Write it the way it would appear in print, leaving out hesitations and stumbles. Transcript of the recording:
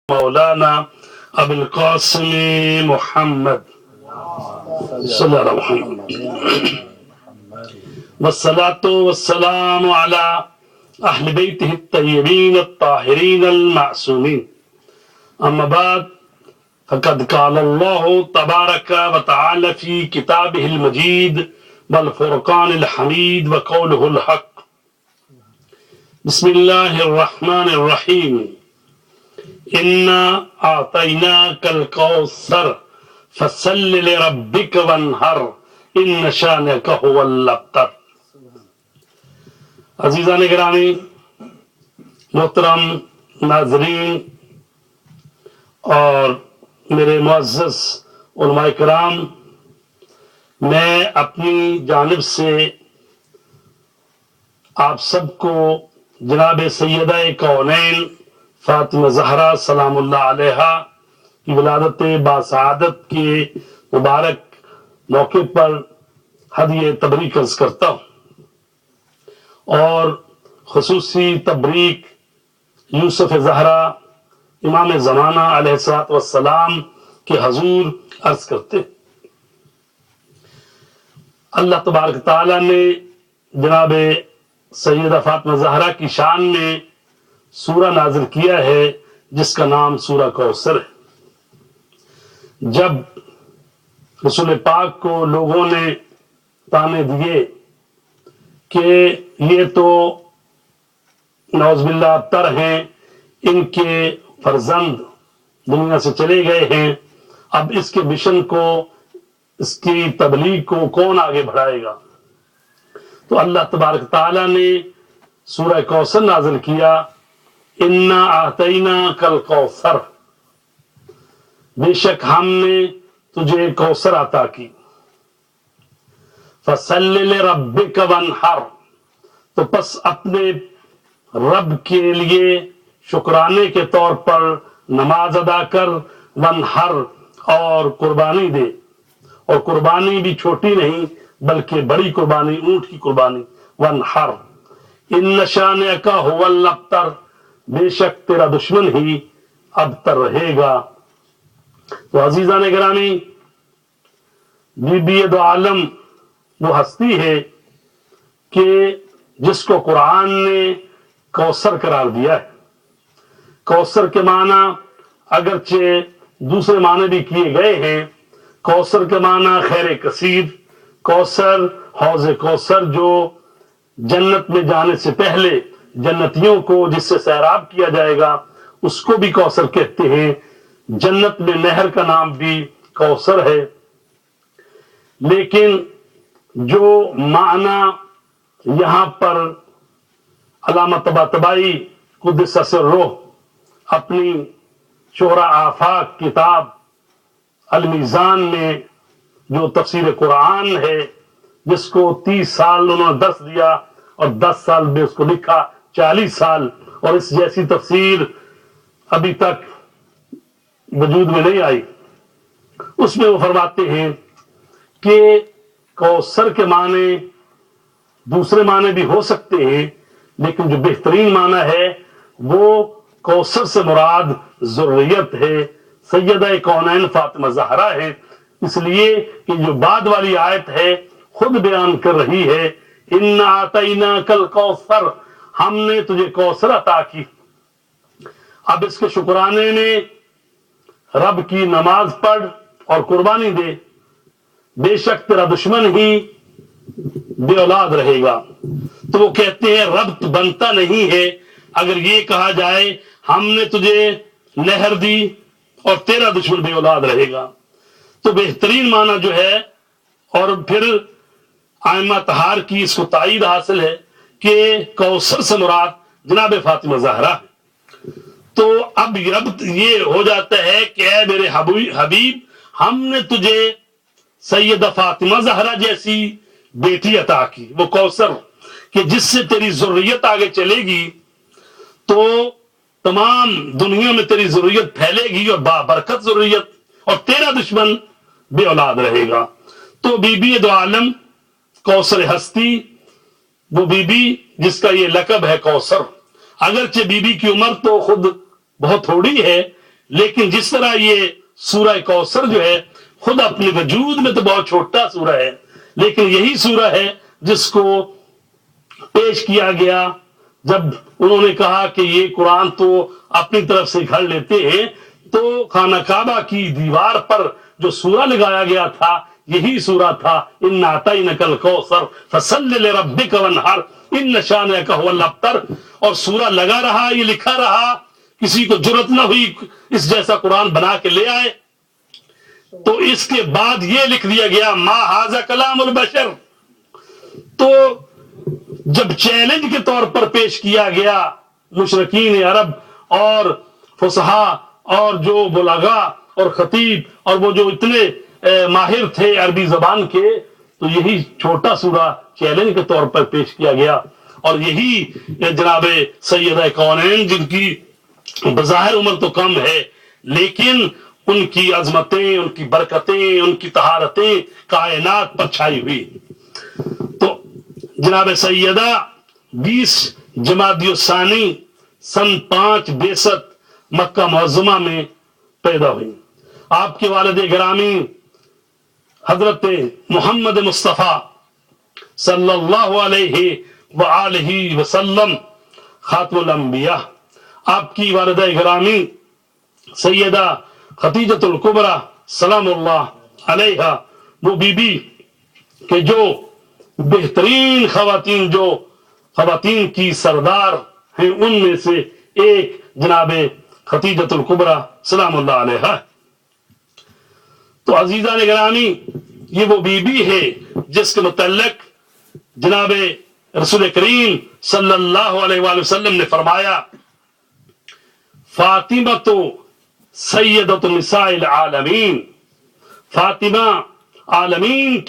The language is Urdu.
مولانا ابو القاسم محمد صلی اللہ علیہ محمد والصلاة والسلام على اہل بیتہ الطیبین الطاہرین المعصومین اما بعد فقد قال اللہ تبارک وتعالی فی کتابہ المجید والفرقان الحمید وقولہ الحق بسم اللہ الرحمن الرحیم انا اعطیناک الکوثر فصل لربک وانحر ان شانک هو الابتر۔ عزیزان گرامی، محترم ناظرین اور میرے معزز علماء کرام، میں اپنی جانب سے آپ سب کو جناب سیدہ کونین فاطمہ زہرا سلام اللہ علیہا کی ولادت باسعادت کے مبارک موقع پر ہدیہ تبریک عرض کرتا ہوں، اور خصوصی تبریک یوسف زہرا امام زمانہ علیہ الصلوۃ والسلام کے حضور عرض کرتے۔ اللہ تبارک تعالیٰ نے جناب سیدہ فاطمہ زہرا کی شان میں سورہ نازل کیا ہے جس کا نام سورہ کوثر ہے۔ جب رسول پاک کو لوگوں نے تانے دیے کہ یہ تو نعوذ باللہ ابتر ہیں، ان کے فرزند دنیا سے چلے گئے ہیں، اب اس کے مشن کو، اس کی تبلیغ کو کون آگے بڑھائے گا؟ تو اللہ تبارک تعالیٰ نے سورہ کوثر نازل کیا، انا اعطیناک الکوثر، بے شک ہم نے تجھے کوثر عطا کی، فصل لربک وانحر، تو پس اپنے رب کے لیے شکرانے کے طور پر نماز ادا کر، وانحر، اور قربانی دے، اور قربانی بھی چھوٹی نہیں بلکہ بڑی قربانی، اونٹ کی قربانی، وانحر ان شانک هو الابتر، بے شک تیرا دشمن ہی ابتر رہے گا۔ تو عزیزان گرامی، بی بی دو عالم وہ ہستی ہے کہ جس کو قرآن نے کوثر قرار دیا ہے۔ کوثر کے معنی اگرچہ دوسرے معنی بھی کیے گئے ہیں۔ کوثر کے معنی خیر کثیر، کوثر، حوض کوثر جو جنت میں جانے سے پہلے جنتیوں کو جس سے سیراب کیا جائے گا اس کو بھی کوثر کہتے ہیں۔ جنت میں نہر کا نام بھی کوثر ہے، لیکن جو معنی یہاں پر علامہ طباطبائی قدس سرہ اپنی شہرہ آفاق کتاب المیزان میں جو تفسیر قرآن ہے، جس کو 30 سال انہوں نے درس دیا اور 10 سال میں اس کو لکھا، 40 سال، اور اس جیسی تفسیر ابھی تک وجود میں نہیں آئی، اس میں وہ فرماتے ہیں کہ کوثر کے معنی دوسرے معنی بھی ہو سکتے ہیں، لیکن جو بہترین معنی ہے وہ کوثر سے مراد ذریت ہے، سیدہ کونین فاطمہ زہرا ہے، اس لیے کہ جو بعد والی آیت ہے خود بیان کر رہی ہے، انا اعطیناک الکوثر، ہم نے تجھے کوثر عطا کی۔ اب اس کے شکرانے میں رب کی نماز پڑھ اور قربانی دے، بے شک تیرا دشمن ہی بے اولاد رہے گا۔ تو وہ کہتے ہیں رب بنتا نہیں ہے اگر یہ کہا جائے ہم نے تجھے نہر دی اور تیرا دشمن بے اولاد رہے گا۔ تو بہترین معنی جو ہے، اور پھر ائمہ طہار کی اس کو تائید حاصل ہے کہ کوثر سے مراد جناب فاطمہ زہرا ہے۔ تو اب ربط یہ ہو جاتا ہے کہ اے میرے حبیب، ہم نے تجھے سیدہ فاطمہ زہرا جیسی بیٹی عطا کی، وہ کوثر، کہ جس سے تیری ذریت آگے چلے گی تو تمام دنیا میں تیری ذریت پھیلے گی اور بابرکت ذریت، اور تیرا دشمن بے اولاد رہے گا۔ تو بی بی دو عالم کوثر ہستی، وہ بی بی جس کا یہ لقب ہے کوثر، اگرچہ بی بی کی عمر تو خود بہت تھوڑی ہے، لیکن جس طرح یہ سورہ کوثر جو ہے خود اپنے وجود میں تو بہت چھوٹا سورہ ہے، لیکن یہی سورہ ہے جس کو پیش کیا گیا جب انہوں نے کہا کہ یہ قرآن تو اپنی طرف سے گھڑ لیتے ہیں، تو خانہ کعبہ کی دیوار پر جو سورہ لگایا گیا تھا یہی سورہ تھا، اِنَّا أَعْطَيْنَاكَ الْكَوْثَرَ فَصَلِّ لِرَبِّكَ وَانْحَرْ إِنَّ شَانِئَكَ هُوَ الْأَبْتَرُ، اور سورہ لگا رہا، یہ لکھا رہا، کسی کو جرت نہ ہوئی اس جیسا قرآن بنا کے لے آئے۔ تو اس کے بعد یہ لکھ دیا گیا ما ھذا کلام البشر۔ تو جب چیلنج کے طور پر پیش کیا گیا مشرکین عرب اور فصحا اور جو بلغا اور خطیب اور وہ جو اتنے ماہر تھے عربی زبان کے، تو یہی چھوٹا سورہ چیلنج کے طور پر پیش کیا گیا، اور یہی جناب سیدہ کونین جن کی بظاہر عمر تو کم ہے لیکن ان کی عظمتیں، ان کی برکتیں، ان کی طہارتیں کائنات پر چھائی ہوئی۔ تو جناب سیدہ 20 جمادی الثانی سن 5 بعثت مکہ معظمہ میں پیدا ہوئی۔ آپ کے والد گرامی حضرت محمد مصطفیٰ صلی اللہ علیہ وآلہ وسلم خاتم الانبیاء، آپ کی والدہ گرامی سیدہ خدیجۃ الکبریٰ سلام اللہ علیہا، وہ بی بی کہ جو بہترین خواتین کی سردار ہیں، ان میں سے ایک جناب خدیجۃ الکبریٰ سلام اللہ علیہا۔ تو عزیزان گرامی، یہ وہ بی بی ہے جس کے متعلق جناب رسول کریم صلی اللہ علیہ وآلہ وسلم نے فرمایا فاطمہ تو سیدۃ نساء العالمین، فاطمہ عالمین